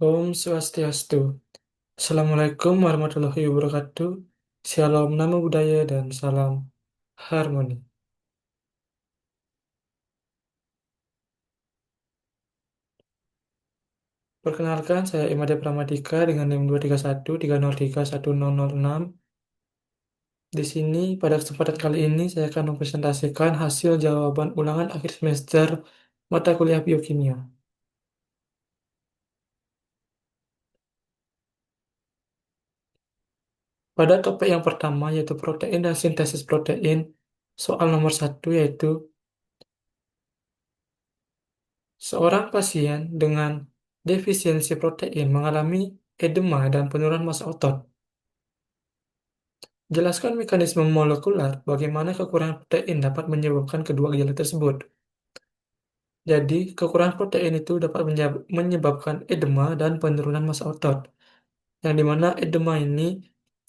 Om Swastiastu. Assalamualaikum warahmatullahi wabarakatuh. Shalom Namo Buddhaya dan salam harmoni. Perkenalkan, saya Imade Pramadika dengan NIM 23130310006. Di sini, pada kesempatan kali ini, saya akan mempresentasikan hasil jawaban ulangan akhir semester mata kuliah biokimia. Pada topik yang pertama, yaitu protein dan sintesis protein, soal nomor 1 yaitu seorang pasien dengan defisiensi protein mengalami edema dan penurunan massa otot. Jelaskan mekanisme molekular bagaimana kekurangan protein dapat menyebabkan kedua gejala tersebut. Jadi, kekurangan protein itu dapat menyebabkan edema dan penurunan massa otot. Yang dimana edema ini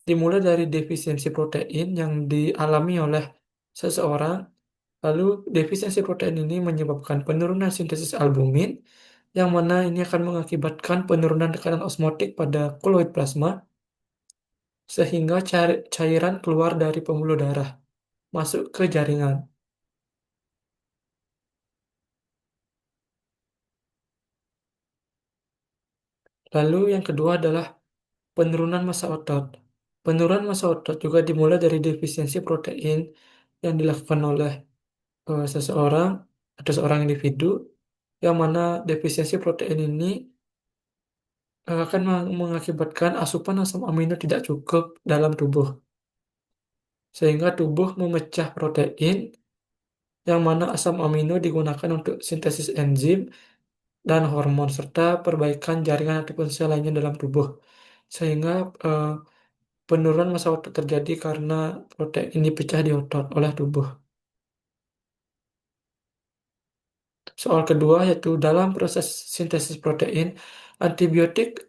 dimulai dari defisiensi protein yang dialami oleh seseorang. Lalu, defisiensi protein ini menyebabkan penurunan sintesis albumin, yang mana ini akan mengakibatkan penurunan tekanan osmotik pada koloid plasma, sehingga cairan keluar dari pembuluh darah, masuk ke jaringan. Lalu yang kedua adalah penurunan massa otot. Penurunan massa otot juga dimulai dari defisiensi protein yang dilakukan oleh seseorang atau seorang individu, yang mana defisiensi protein ini akan mengakibatkan asupan asam amino tidak cukup dalam tubuh, sehingga tubuh memecah protein, yang mana asam amino digunakan untuk sintesis enzim dan hormon, serta perbaikan jaringan ataupun sel lainnya dalam tubuh. Sehingga eh, penurunan massa otot terjadi karena protein ini pecah di otot oleh tubuh. Soal kedua yaitu dalam proses sintesis protein, antibiotik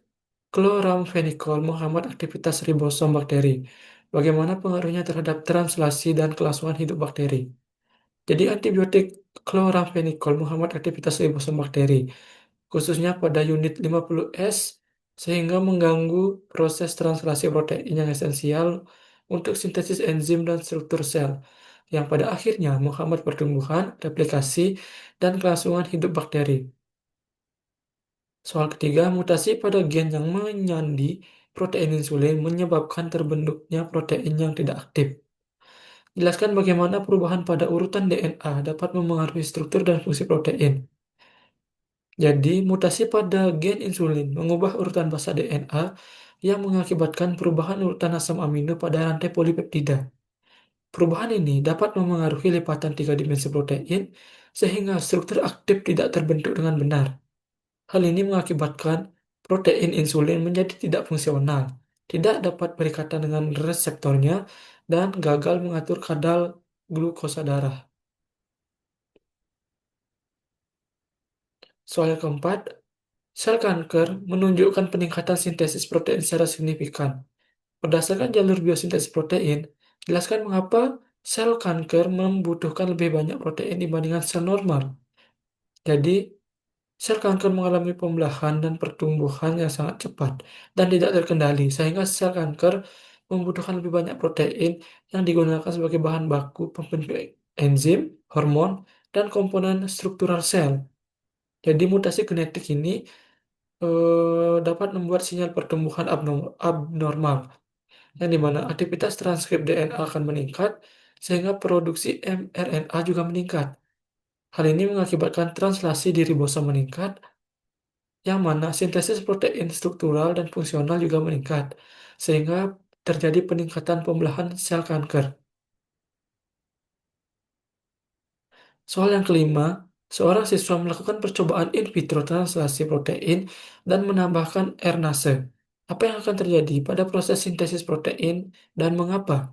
kloramfenikol menghambat aktivitas ribosom bakteri. Bagaimana pengaruhnya terhadap translasi dan kelangsungan hidup bakteri? Jadi antibiotik kloramfenikol menghambat aktivitas ribosom bakteri, khususnya pada unit 50S, sehingga mengganggu proses translasi protein yang esensial untuk sintesis enzim dan struktur sel, yang pada akhirnya menghambat pertumbuhan, replikasi, dan kelangsungan hidup bakteri. Soal ketiga, mutasi pada gen yang menyandi protein insulin menyebabkan terbentuknya protein yang tidak aktif. Jelaskan bagaimana perubahan pada urutan DNA dapat memengaruhi struktur dan fungsi protein. Jadi, mutasi pada gen insulin mengubah urutan basa DNA yang mengakibatkan perubahan urutan asam amino pada rantai polipeptida. Perubahan ini dapat memengaruhi lipatan tiga dimensi protein sehingga struktur aktif tidak terbentuk dengan benar. Hal ini mengakibatkan protein insulin menjadi tidak fungsional, tidak dapat berikatan dengan reseptornya, dan gagal mengatur kadar glukosa darah. Soal yang keempat, sel kanker menunjukkan peningkatan sintesis protein secara signifikan. Berdasarkan jalur biosintesis protein, jelaskan mengapa sel kanker membutuhkan lebih banyak protein dibandingkan sel normal. Jadi, sel kanker mengalami pembelahan dan pertumbuhan yang sangat cepat dan tidak terkendali, sehingga sel kanker membutuhkan lebih banyak protein yang digunakan sebagai bahan baku pembentuk enzim, hormon, dan komponen struktural sel. Jadi mutasi genetik ini dapat membuat sinyal pertumbuhan abnormal, yang dimana aktivitas transkrip DNA akan meningkat, sehingga produksi mRNA juga meningkat. Hal ini mengakibatkan translasi di ribosom meningkat, yang mana sintesis protein struktural dan fungsional juga meningkat, sehingga terjadi peningkatan pembelahan sel kanker. Soal yang kelima, seorang siswa melakukan percobaan in vitro translasi protein dan menambahkan RNase. Apa yang akan terjadi pada proses sintesis protein dan mengapa?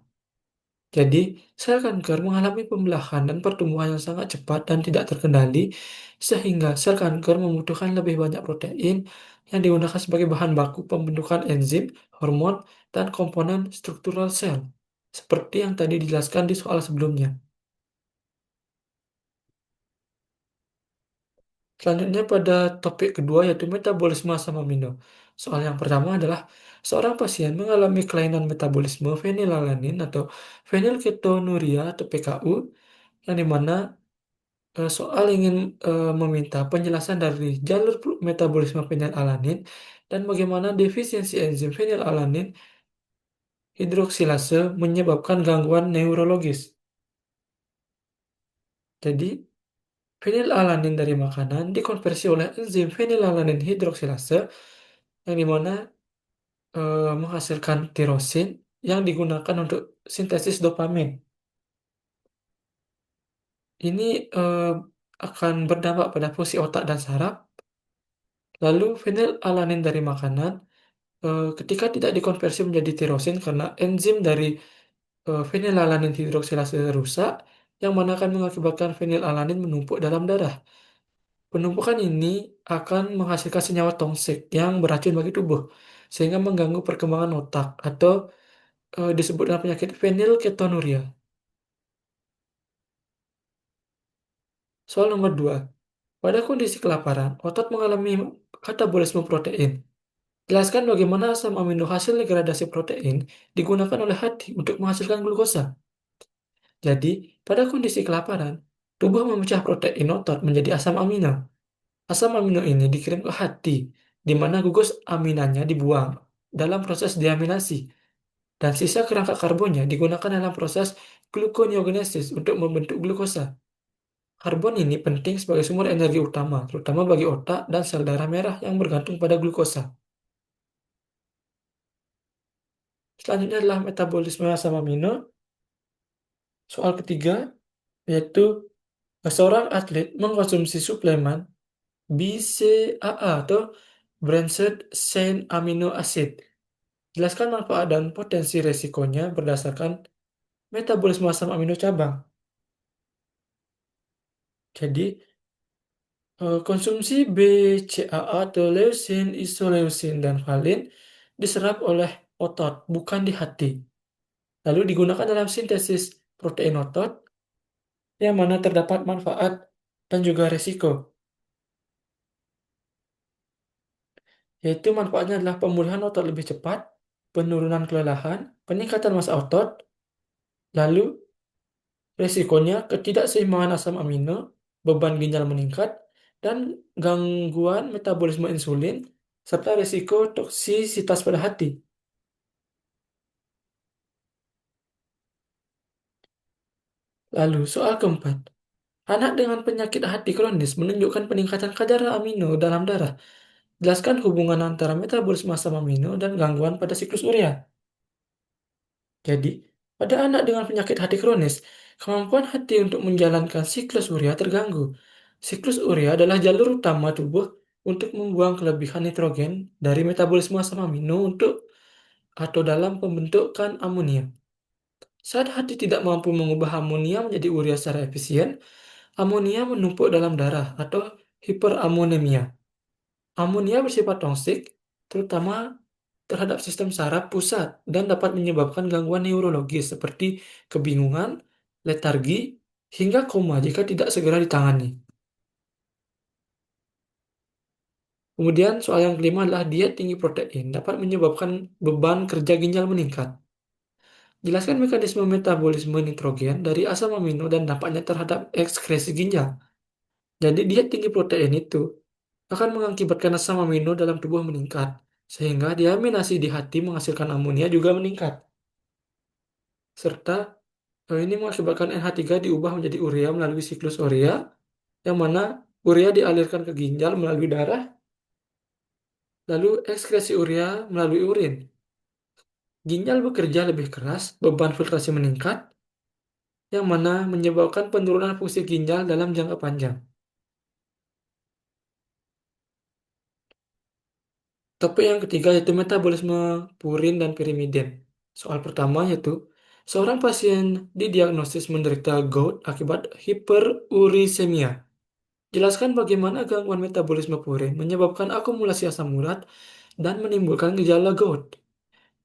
Jadi, sel kanker mengalami pembelahan dan pertumbuhan yang sangat cepat dan tidak terkendali, sehingga sel kanker membutuhkan lebih banyak protein yang digunakan sebagai bahan baku pembentukan enzim, hormon, dan komponen struktural sel, seperti yang tadi dijelaskan di soal sebelumnya. Selanjutnya pada topik kedua yaitu metabolisme asam amino. Soal yang pertama adalah seorang pasien mengalami kelainan metabolisme fenilalanin atau fenilketonuria atau PKU yang dimana soal ingin meminta penjelasan dari jalur metabolisme fenilalanin dan bagaimana defisiensi enzim fenilalanin hidroksilase menyebabkan gangguan neurologis. Jadi, fenilalanin dari makanan dikonversi oleh enzim fenilalanin hidroksilase yang dimana menghasilkan tirosin yang digunakan untuk sintesis dopamin. Ini akan berdampak pada fungsi otak dan saraf. Lalu fenilalanin dari makanan ketika tidak dikonversi menjadi tirosin karena enzim dari fenilalanin hidroksilase rusak yang mana akan mengakibatkan fenilalanin menumpuk dalam darah. Penumpukan ini akan menghasilkan senyawa toksik yang beracun bagi tubuh sehingga mengganggu perkembangan otak atau disebut dengan penyakit fenilketonuria. Soal nomor 2. Pada kondisi kelaparan, otot mengalami katabolisme protein. Jelaskan bagaimana asam amino hasil degradasi protein digunakan oleh hati untuk menghasilkan glukosa. Jadi, pada kondisi kelaparan, tubuh memecah protein otot menjadi asam amino. Asam amino ini dikirim ke hati, di mana gugus aminanya dibuang dalam proses deaminasi, dan sisa kerangka karbonnya digunakan dalam proses gluconeogenesis untuk membentuk glukosa. Karbon ini penting sebagai sumber energi utama, terutama bagi otak dan sel darah merah yang bergantung pada glukosa. Selanjutnya adalah metabolisme asam amino. Soal ketiga, yaitu seorang atlet mengkonsumsi suplemen BCAA atau Branched Chain Amino Acid. Jelaskan manfaat dan potensi resikonya berdasarkan metabolisme asam amino cabang. Jadi, konsumsi BCAA atau leucin, isoleucin, dan valin diserap oleh otot, bukan di hati. Lalu digunakan dalam sintesis protein otot, yang mana terdapat manfaat dan juga resiko. Yaitu manfaatnya adalah pemulihan otot lebih cepat, penurunan kelelahan, peningkatan massa otot, lalu resikonya ketidakseimbangan asam amino, beban ginjal meningkat, dan gangguan metabolisme insulin, serta resiko toksisitas pada hati. Lalu, soal keempat. Anak dengan penyakit hati kronis menunjukkan peningkatan kadar amino dalam darah. Jelaskan hubungan antara metabolisme asam amino dan gangguan pada siklus urea. Jadi, pada anak dengan penyakit hati kronis, kemampuan hati untuk menjalankan siklus urea terganggu. Siklus urea adalah jalur utama tubuh untuk membuang kelebihan nitrogen dari metabolisme asam amino untuk atau dalam pembentukan amonia. Saat hati tidak mampu mengubah amonia menjadi urea secara efisien, amonia menumpuk dalam darah atau hiperamonemia. Amonia bersifat toksik, terutama terhadap sistem saraf pusat dan dapat menyebabkan gangguan neurologis seperti kebingungan, letargi, hingga koma jika tidak segera ditangani. Kemudian soal yang kelima adalah diet tinggi protein dapat menyebabkan beban kerja ginjal meningkat. Jelaskan mekanisme metabolisme nitrogen dari asam amino dan dampaknya terhadap ekskresi ginjal. Jadi diet tinggi protein itu akan mengakibatkan asam amino dalam tubuh meningkat, sehingga deaminasi di hati menghasilkan amonia juga meningkat. Serta ini mengakibatkan NH3 diubah menjadi urea melalui siklus urea, yang mana urea dialirkan ke ginjal melalui darah, lalu ekskresi urea melalui urin. Ginjal bekerja lebih keras, beban filtrasi meningkat, yang mana menyebabkan penurunan fungsi ginjal dalam jangka panjang. Topik yang ketiga yaitu metabolisme purin dan pirimidin. Soal pertama yaitu, seorang pasien didiagnosis menderita gout akibat hiperurisemia. Jelaskan bagaimana gangguan metabolisme purin menyebabkan akumulasi asam urat dan menimbulkan gejala gout.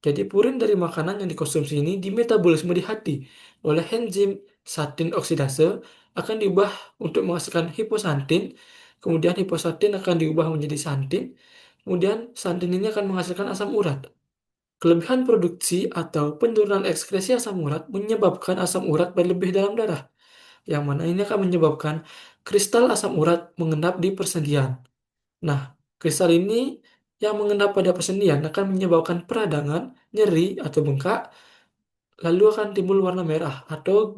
Jadi purin dari makanan yang dikonsumsi ini dimetabolisme di hati oleh enzim santin oksidase akan diubah untuk menghasilkan hiposantin, kemudian hiposatin akan diubah menjadi santin, kemudian santin ini akan menghasilkan asam urat. Kelebihan produksi atau penurunan ekskresi asam urat menyebabkan asam urat berlebih dalam darah, yang mana ini akan menyebabkan kristal asam urat mengendap di persendian. Nah, kristal ini yang mengendap pada persendian akan menyebabkan peradangan, nyeri, atau bengkak, lalu akan timbul warna merah, atau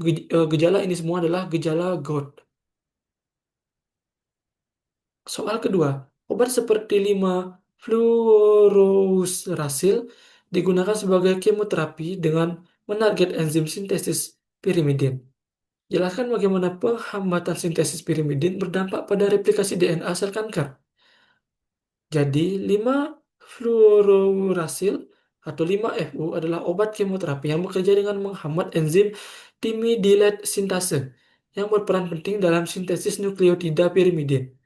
gejala ini semua adalah gejala GOUT. Soal kedua, obat seperti 5-fluorouracil digunakan sebagai kemoterapi dengan menarget enzim sintesis pirimidin. Jelaskan bagaimana penghambatan sintesis pirimidin berdampak pada replikasi DNA sel kanker. Jadi, 5-fluorouracil atau 5-FU adalah obat kemoterapi yang bekerja dengan menghambat enzim timidylate sintase yang berperan penting dalam sintesis nukleotida pirimidin,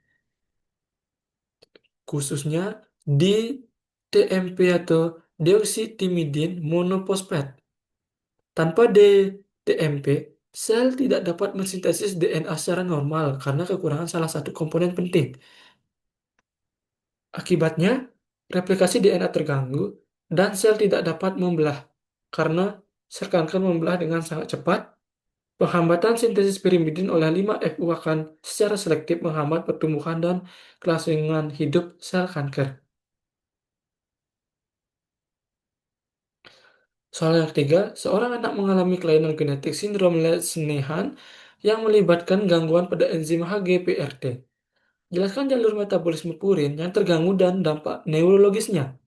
khususnya di TMP atau deoksitimidin monophosphate. Tanpa DTMP, sel tidak dapat mensintesis DNA secara normal karena kekurangan salah satu komponen penting. Akibatnya, replikasi DNA terganggu dan sel tidak dapat membelah karena sel kanker membelah dengan sangat cepat. Penghambatan sintesis pirimidin oleh 5-FU akan secara selektif menghambat pertumbuhan dan kelangsungan hidup sel kanker. Soal yang ketiga, seorang anak mengalami kelainan genetik sindrom Lesch-Nyhan yang melibatkan gangguan pada enzim HGPRT. Jelaskan jalur metabolisme purin yang terganggu dan dampak neurologisnya.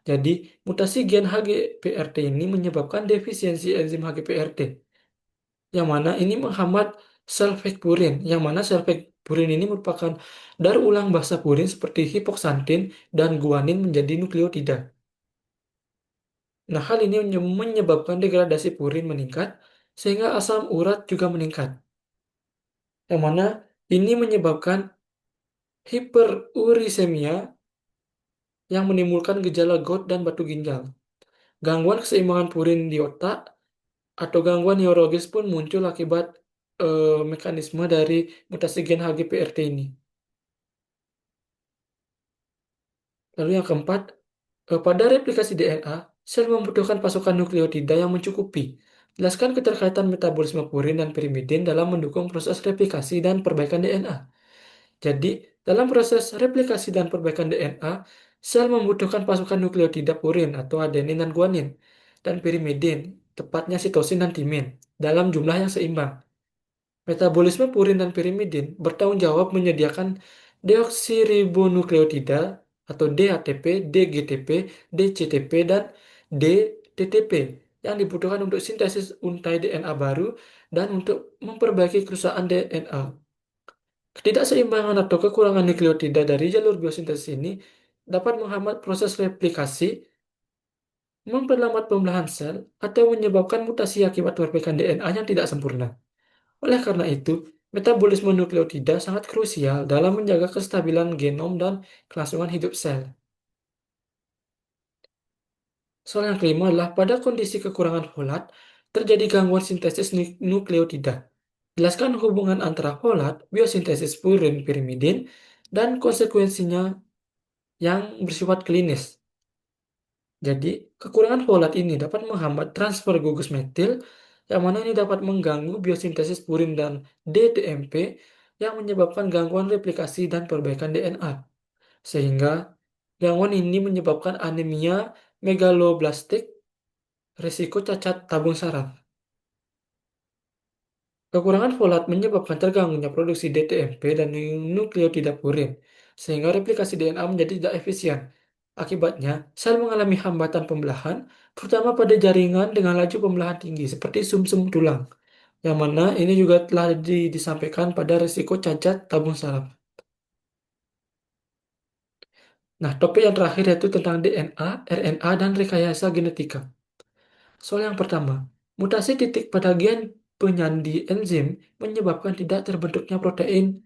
Jadi, mutasi gen HGPRT ini menyebabkan defisiensi enzim HGPRT, yang mana ini menghambat sel fake purin, yang mana sel fake purin ini merupakan daur ulang basa purin seperti hipoksantin dan guanin menjadi nukleotida. Nah, hal ini menyebabkan degradasi purin meningkat, sehingga asam urat juga meningkat, yang mana ini menyebabkan hiperurisemia yang menimbulkan gejala gout dan batu ginjal. Gangguan keseimbangan purin di otak atau gangguan neurologis pun muncul akibat mekanisme dari mutasi gen HGPRT ini. Lalu yang keempat, pada replikasi DNA, sel membutuhkan pasokan nukleotida yang mencukupi. Jelaskan keterkaitan metabolisme purin dan pirimidin dalam mendukung proses replikasi dan perbaikan DNA. Jadi, dalam proses replikasi dan perbaikan DNA, sel membutuhkan pasokan nukleotida purin atau adenin dan guanin, dan pirimidin, tepatnya sitosin dan timin, dalam jumlah yang seimbang. Metabolisme purin dan pirimidin bertanggung jawab menyediakan deoksiribonukleotida atau DATP, DGTP, DCTP, dan DTTP yang dibutuhkan untuk sintesis untai DNA baru dan untuk memperbaiki kerusakan DNA. Ketidakseimbangan atau kekurangan nukleotida dari jalur biosintesis ini dapat menghambat proses replikasi, memperlambat pembelahan sel, atau menyebabkan mutasi akibat perbaikan DNA yang tidak sempurna. Oleh karena itu, metabolisme nukleotida sangat krusial dalam menjaga kestabilan genom dan kelangsungan hidup sel. Soal yang kelima adalah pada kondisi kekurangan folat, terjadi gangguan sintesis nukleotida. Jelaskan hubungan antara folat, biosintesis purin pirimidin, dan konsekuensinya yang bersifat klinis. Jadi, kekurangan folat ini dapat menghambat transfer gugus metil, yang mana ini dapat mengganggu biosintesis purin dan DTMP, yang menyebabkan gangguan replikasi dan perbaikan DNA. Sehingga, gangguan ini menyebabkan anemia megaloblastik, risiko cacat tabung saraf. Kekurangan folat menyebabkan terganggunya produksi DTMP dan nukleotida purin, sehingga replikasi DNA menjadi tidak efisien. Akibatnya, sel mengalami hambatan pembelahan, terutama pada jaringan dengan laju pembelahan tinggi, seperti sumsum tulang, yang mana ini juga telah disampaikan pada risiko cacat tabung saraf. Nah, topik yang terakhir yaitu tentang DNA, RNA, dan rekayasa genetika. Soal yang pertama, mutasi titik pada gen penyandi enzim menyebabkan tidak terbentuknya protein,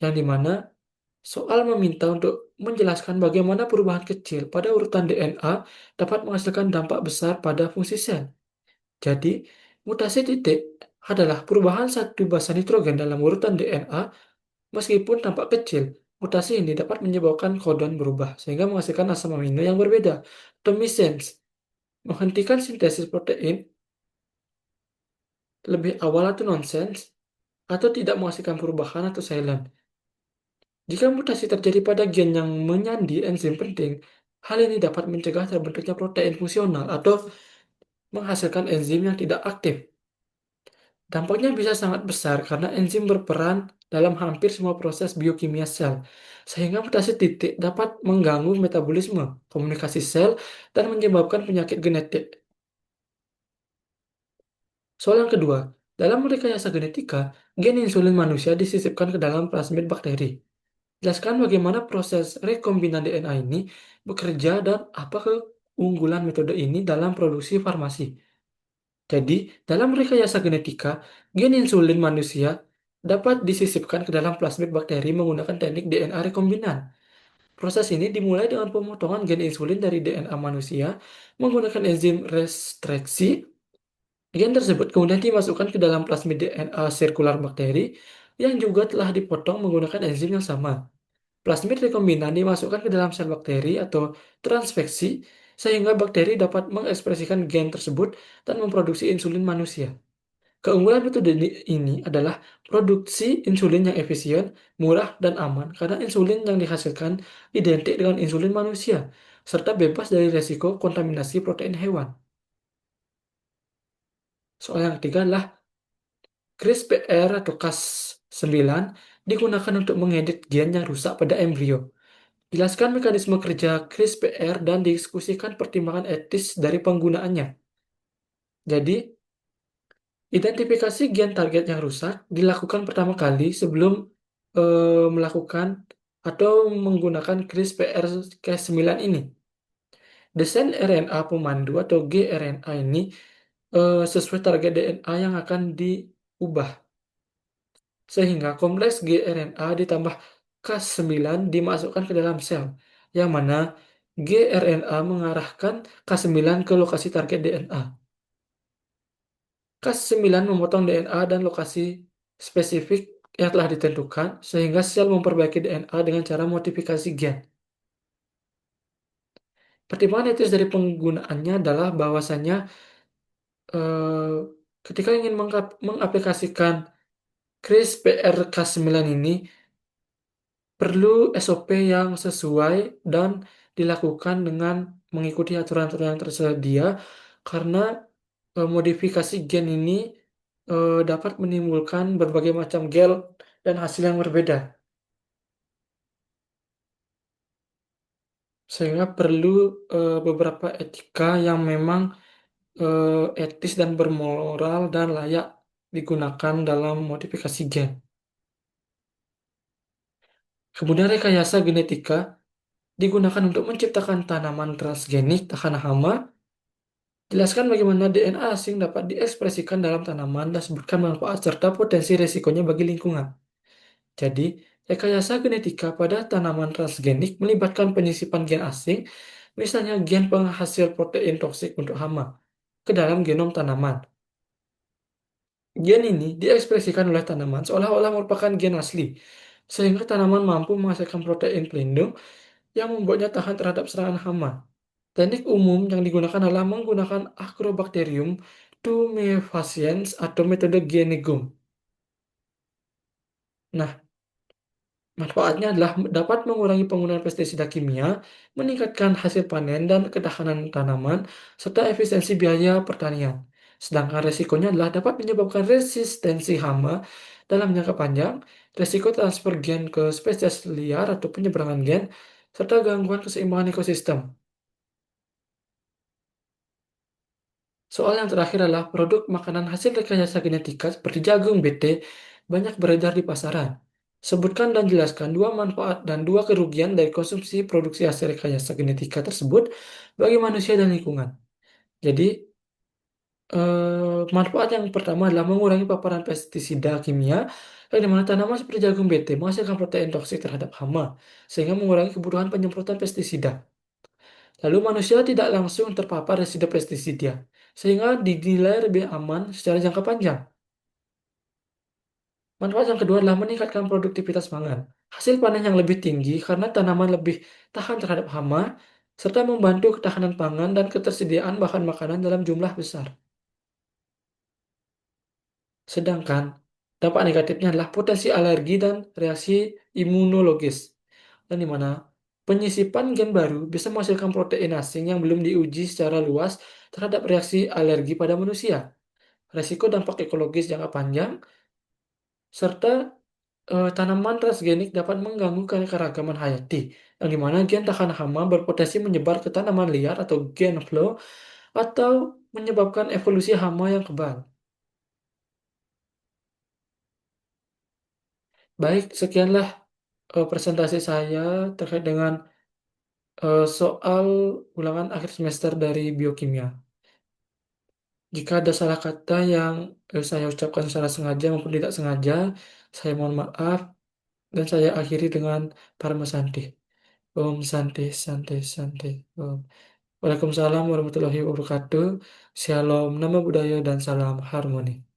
yang dimana soal meminta untuk menjelaskan bagaimana perubahan kecil pada urutan DNA dapat menghasilkan dampak besar pada fungsi sel. Jadi, mutasi titik adalah perubahan satu basa nitrogen dalam urutan DNA Meskipun tampak kecil, mutasi ini dapat menyebabkan kodon berubah, sehingga menghasilkan asam amino yang berbeda, atau missense. Menghentikan sintesis protein lebih awal atau nonsens, atau tidak menghasilkan perubahan atau silent. Jika mutasi terjadi pada gen yang menyandi enzim penting, hal ini dapat mencegah terbentuknya protein fungsional atau menghasilkan enzim yang tidak aktif. Dampaknya bisa sangat besar karena enzim berperan dalam hampir semua proses biokimia sel, sehingga mutasi titik dapat mengganggu metabolisme, komunikasi sel, dan menyebabkan penyakit genetik. Soal yang kedua, dalam rekayasa genetika, gen insulin manusia disisipkan ke dalam plasmid bakteri. Jelaskan bagaimana proses rekombinan DNA ini bekerja dan apa keunggulan metode ini dalam produksi farmasi. Jadi, dalam rekayasa genetika, gen insulin manusia dapat disisipkan ke dalam plasmid bakteri menggunakan teknik DNA rekombinan. Proses ini dimulai dengan pemotongan gen insulin dari DNA manusia menggunakan enzim restriksi. Gen tersebut kemudian dimasukkan ke dalam plasmid DNA sirkular bakteri yang juga telah dipotong menggunakan enzim yang sama. Plasmid rekombinan dimasukkan ke dalam sel bakteri atau transfeksi sehingga bakteri dapat mengekspresikan gen tersebut dan memproduksi insulin manusia. Keunggulan metode ini adalah produksi insulin yang efisien, murah, dan aman karena insulin yang dihasilkan identik dengan insulin manusia, serta bebas dari resiko kontaminasi protein hewan. Soal yang ketiga adalah CRISPR atau Cas9 digunakan untuk mengedit gen yang rusak pada embrio. Jelaskan mekanisme kerja CRISPR dan diskusikan pertimbangan etis dari penggunaannya. Jadi, identifikasi gen target yang rusak dilakukan pertama kali sebelum melakukan atau menggunakan CRISPR-Cas9 ini. Desain RNA pemandu atau gRNA ini sesuai target DNA yang akan diubah. Sehingga kompleks gRNA ditambah Cas9 dimasukkan ke dalam sel, yang mana gRNA mengarahkan Cas9 ke lokasi target DNA. Cas9 memotong DNA dan lokasi spesifik yang telah ditentukan, sehingga sel memperbaiki DNA dengan cara modifikasi gen. Pertimbangan etis dari penggunaannya adalah bahwasannya eh, ketika ingin mengaplikasikan CRISPR-Cas9 ini, perlu SOP yang sesuai dan dilakukan dengan mengikuti aturan-aturan yang tersedia karena modifikasi gen ini dapat menimbulkan berbagai macam gel dan hasil yang berbeda. Sehingga perlu beberapa etika yang memang etis dan bermoral dan layak digunakan dalam modifikasi gen. Kemudian rekayasa genetika digunakan untuk menciptakan tanaman transgenik tahan hama. Jelaskan bagaimana DNA asing dapat diekspresikan dalam tanaman dan sebutkan manfaat serta potensi risikonya bagi lingkungan. Jadi, rekayasa genetika pada tanaman transgenik melibatkan penyisipan gen asing, misalnya gen penghasil protein toksik untuk hama, ke dalam genom tanaman. Gen ini diekspresikan oleh tanaman seolah-olah merupakan gen asli, sehingga tanaman mampu menghasilkan protein pelindung yang membuatnya tahan terhadap serangan hama. Teknik umum yang digunakan adalah menggunakan Acrobacterium tumefaciens atau metode genegum. Nah, manfaatnya adalah dapat mengurangi penggunaan pestisida kimia, meningkatkan hasil panen dan ketahanan tanaman, serta efisiensi biaya pertanian. Sedangkan resikonya adalah dapat menyebabkan resistensi hama dalam jangka panjang, resiko transfer gen ke spesies liar atau penyebaran gen, serta gangguan keseimbangan ekosistem. Soal yang terakhir adalah produk makanan hasil rekayasa genetika seperti jagung BT banyak beredar di pasaran. Sebutkan dan jelaskan dua manfaat dan dua kerugian dari konsumsi produksi hasil rekayasa genetika tersebut bagi manusia dan lingkungan. Jadi, manfaat yang pertama adalah mengurangi paparan pestisida kimia, yang dimana tanaman seperti jagung BT menghasilkan protein toksik terhadap hama, sehingga mengurangi kebutuhan penyemprotan pestisida. Lalu manusia tidak langsung terpapar resida pestisida, sehingga dinilai lebih aman secara jangka panjang. Manfaat yang kedua adalah meningkatkan produktivitas pangan. Hasil panen yang lebih tinggi karena tanaman lebih tahan terhadap hama, serta membantu ketahanan pangan dan ketersediaan bahan makanan dalam jumlah besar. Sedangkan dampak negatifnya adalah potensi alergi dan reaksi imunologis, dan di mana penyisipan gen baru bisa menghasilkan protein asing yang belum diuji secara luas terhadap reaksi alergi pada manusia. Resiko dampak ekologis jangka panjang, serta tanaman transgenik dapat mengganggu keanekaragaman hayati, yang di mana gen tahan hama berpotensi menyebar ke tanaman liar atau gen flow, atau menyebabkan evolusi hama yang kebal. Baik, sekianlah presentasi saya terkait dengan soal ulangan akhir semester dari biokimia. Jika ada salah kata yang saya ucapkan secara sengaja maupun tidak sengaja, saya mohon maaf dan saya akhiri dengan Parma Santi. Om Santi, Santi, Santi. Om. Waalaikumsalam warahmatullahi wabarakatuh. Shalom, nama budaya dan salam harmoni.